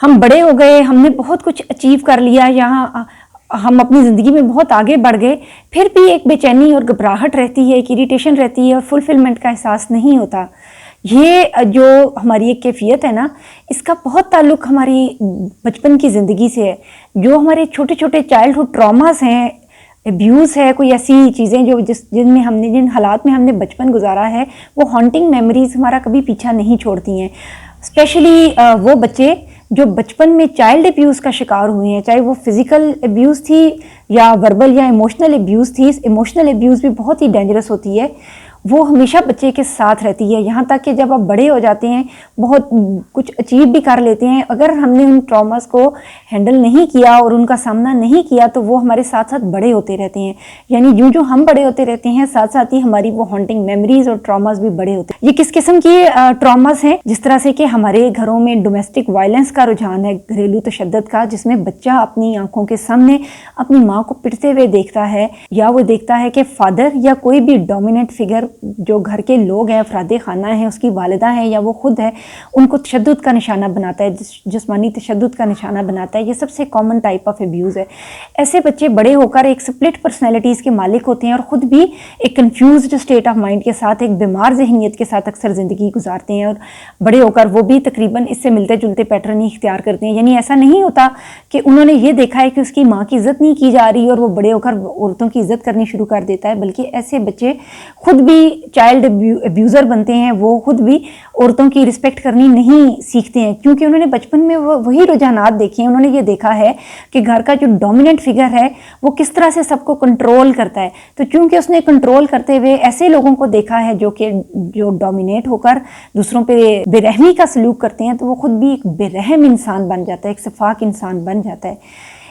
ہم بڑے ہو گئے, ہم نے بہت کچھ اچیو کر لیا, یہاں ہم اپنی زندگی میں بہت آگے بڑھ گئے, پھر بھی ایک بے چینی اور گھبراہٹ رہتی ہے, ایک اریٹیشن رہتی ہے اور فلفلمنٹ کا احساس نہیں ہوتا. یہ جو ہماری ایک کیفیت ہے نا, اس کا بہت تعلق ہماری بچپن کی زندگی سے ہے. جو ہمارے چھوٹے چھوٹے چائلڈہڈ ٹراماز ہیں, ابیوز ہے, کوئی ایسی چیزیں جو جن حالات میں ہم نے بچپن گزارا ہے, وہ ہانٹنگ میموریز ہمارا کبھی پیچھا نہیں چھوڑتی ہیں. اسپیشلی وہ بچے جو بچپن میں چائلڈ ابیوز کا شکار ہوئے ہیں, چاہے وہ فزیکل ابیوز تھی یا وربل یا ایموشنل ابیوز تھی. ایموشنل ابیوز بھی بہت ہی ڈینجرس ہوتی ہے, وہ ہمیشہ بچے کے ساتھ رہتی ہے, یہاں تک کہ جب آپ بڑے ہو جاتے ہیں, بہت کچھ اچیو بھی کر لیتے ہیں, اگر ہم نے ان ٹراماز کو ہینڈل نہیں کیا اور ان کا سامنا نہیں کیا تو وہ ہمارے ساتھ ساتھ بڑے ہوتے رہتے ہیں. یعنی جو ہم بڑے ہوتے رہتے ہیں, ساتھ ساتھ ہی ہماری وہ ہانٹنگ میموریز اور ٹراماز بھی بڑے ہوتے ہیں. یہ کس قسم کی ٹراماز ہیں؟ جس طرح سے کہ ہمارے گھروں میں ڈومیسٹک وائلنس کا رجحان ہے, گھریلو تشدد کا, جس میں بچہ اپنی آنکھوں کے سامنے اپنی ماں کو پٹتے ہوئے دیکھتا ہے, یا وہ دیکھتا ہے کہ فادر یا کوئی بھی ڈومیننٹ فگر جو گھر کے لوگ ہیں, افراد خانہ ہیں, اس کی والدہ ہیں یا وہ خود ہے, ان کو تشدد کا نشانہ بناتا ہے, جسمانی تشدد کا نشانہ بناتا ہے. یہ سب سے کامن ٹائپ آف ابیوز ہے. ایسے بچے بڑے ہو کر ایک سپلٹ پرسنالٹیز کے مالک ہوتے ہیں اور خود بھی ایک کنفیوزڈ اسٹیٹ آف مائنڈ کے ساتھ, ایک بیمار ذہنیت کے ساتھ اکثر زندگی گزارتے ہیں, اور بڑے ہو کر وہ بھی تقریباً اس سے ملتے جلتے پیٹرن ہی اختیار کرتے ہیں. یعنی ایسا نہیں ہوتا کہ انہوں نے یہ دیکھا ہے کہ اس کی ماں کی عزت نہیں کی جا رہی اور وہ بڑے ہو کر عورتوں کی عزت کرنی شروع کر دیتا ہے, بلکہ ایسے بچے خود بھی چائلڈ ابیوزر بنتے ہیں, وہ خود بھی عورتوں کی رسپیکٹ کرنی نہیں سیکھتے ہیں, کیونکہ انہوں نے بچپن میں وہی رجحانات دیکھے ہیں. انہوں نے یہ دیکھا ہے کہ گھر کا جو ڈومیننٹ فگر ہے وہ کس طرح سے سب کو کنٹرول کرتا ہے, تو چونکہ اس نے کنٹرول کرتے ہوئے ایسے لوگوں کو دیکھا ہے جو ڈومینیٹ ہو کر دوسروں پہ بے رحمی کا سلوک کرتے ہیں, تو وہ خود بھی ایک بے رحم انسان بن جاتا ہے, ایک شفاق انسان بن جاتا ہے.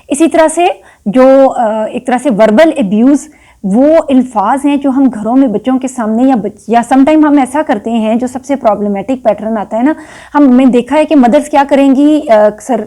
اسی طرح سے جو ایک طرح سے وربل ابیوز, وہ الفاظ ہیں جو ہم گھروں میں بچوں کے سامنے یا سم ٹائم ہم ایسا کرتے ہیں, جو سب سے پرابلمیٹک پیٹرن آتا ہے نا, میں دیکھا ہے کہ مدرس کیا کریں گی اکثر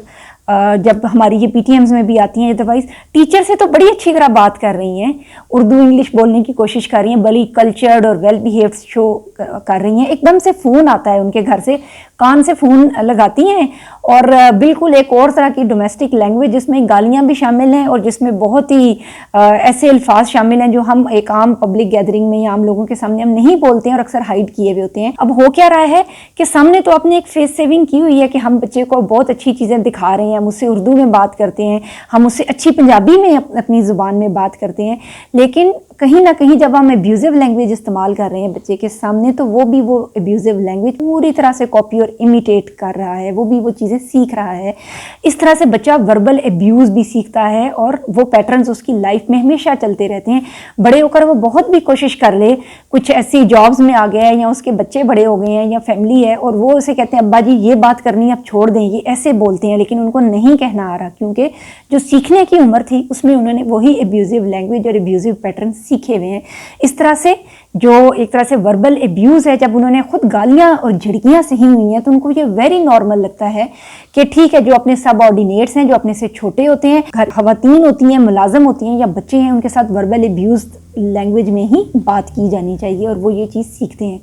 جب ہماری یہ پی ٹی ایمز میں بھی آتی ہیں, ادروائز ٹیچر سے تو بڑی اچھی طرح بات کر رہی ہیں, اردو انگلش بولنے کی کوشش کر رہی ہیں, بڑی کلچرڈ اور ویل بیہیوڈ شو کر رہی ہیں, ایک دم سے فون آتا ہے ان کے گھر سے, کان سے فون لگاتی ہیں اور بالکل ایک اور طرح کی ڈومیسٹک لینگویج جس میں گالیاں بھی شامل ہیں اور جس میں بہت ہی ایسے الفاظ شامل ہیں جو ہم ایک عام پبلک گیدرنگ میں یا عام لوگوں کے سامنے ہم نہیں بولتے ہیں اور اکثر ہائیڈ کیے ہوئے ہوتے ہیں. اب ہو کیا رہا ہے کہ سامنے تو اپنے ایک فیس سیونگ کی ہوئی ہے کہ ہم بچے کو بہت اچھی چیزیں دکھا رہے ہیں, ہم اس سے اردو میں بات کرتے ہیں, ہم اس سے اچھی پنجابی میں اپنی زبان میں بات کرتے ہیں, لیکن کہیں نہ کہیں جب ہم ابیوزو لینگویج استعمال کر رہے ہیں بچے کے سامنے, تو وہ بھی وہ ابیوزو لینگویج پوری طرح سے کاپی اور امیٹیٹ کر رہا ہے, وہ بھی وہ چیزیں سیکھ رہا ہے. اس طرح سے بچہ وربل ابیوز بھی سیکھتا ہے اور وہ پیٹرنز اس کی لائف میں ہمیشہ چلتے رہتے ہیں. بڑے ہو کر وہ بہت بھی کوشش کر لے, کچھ ایسی جابز میں آ گیا ہے یا اس کے بچے بڑے ہو گئے ہیں یا فیملی ہے, اور وہ اسے کہتے ہیں ابا جی یہ بات کرنی اب چھوڑ دیں, یہ ایسے بولتے ہیں, لیکن ان کو نہیں کہنا آ رہا, کیونکہ جو سیکھنے کی عمر تھی اس میں انہوں نے وہی ابیوزو لینگویج اور ابیوزو پیٹرن سیکھے ہوئے ہیں. اس طرح سے جو ایک طرح سے وربل ابیوز ہے, جب انہوں نے خود گالیاں اور جھڑکیاں سہی ہوئی ہیں تو ان کو یہ ویری نارمل لگتا ہے کہ ٹھیک ہے, جو اپنے سب آرڈینیٹس ہیں, جو اپنے سے چھوٹے ہوتے ہیں, گھر خواتین ہوتی ہیں, ملازم ہوتی ہیں یا بچے ہیں, ان کے ساتھ وربل ابیوز لینگویج میں ہی بات کی جانی چاہیے, اور وہ یہ چیز سیکھتے ہیں.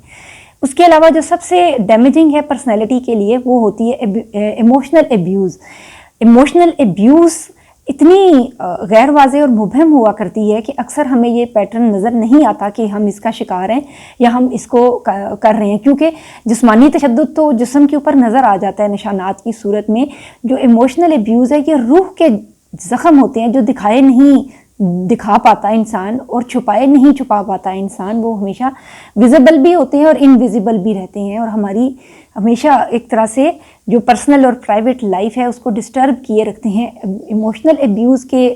اس کے علاوہ جو سب سے ڈیمیجنگ ہے پرسنالٹی کے لیے, وہ ہوتی ہے ایموشنل ابیوز. ایموشنل ابیوز اتنی غیر واضح اور مبہم ہوا کرتی ہے کہ اکثر ہمیں یہ پیٹرن نظر نہیں آتا کہ ہم اس کا شکار ہیں یا ہم اس کو کر رہے ہیں, کیونکہ جسمانی تشدد تو جسم کے اوپر نظر آ جاتا ہے نشانات کی صورت میں. جو ایموشنل ابیوز ہے یہ روح کے زخم ہوتے ہیں جو دکھا پاتا انسان اور چھپائے نہیں چھپا پاتا انسان, وہ ہمیشہ ویزیبل بھی ہوتے ہیں اور انویزیبل بھی رہتے ہیں, اور ہماری ہمیشہ ایک طرح سے جو پرسنل اور پرائیویٹ لائف ہے اس کو ڈسٹرب کیے رکھتے ہیں. ایموشنل ابیوز کے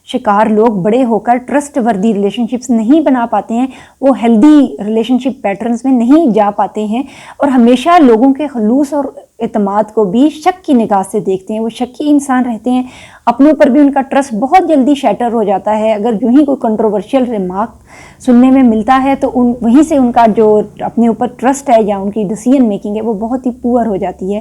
شکار لوگ بڑے ہو کر ٹرسٹ وردی ریلیشن شپس نہیں بنا پاتے ہیں, وہ ہیلدی ریلیشن شپ پیٹرنز میں نہیں جا پاتے ہیں, اور ہمیشہ لوگوں کے خلوص اور اعتماد کو بھی شک کی نگاہ سے دیکھتے ہیں. وہ شکی انسان رہتے ہیں, اپنوں پر بھی ان کا ٹرسٹ بہت جلدی شیٹر ہو جاتا ہے. اگر جو ہی کوئی کنٹروورشیل ریمارک سننے میں ملتا ہے تو وہیں سے ان کا جو اپنے اوپر ٹرسٹ ہے یا ان کی ڈیسیژن میکنگ ہے وہ بہت ہی پور ہو جاتی ہے.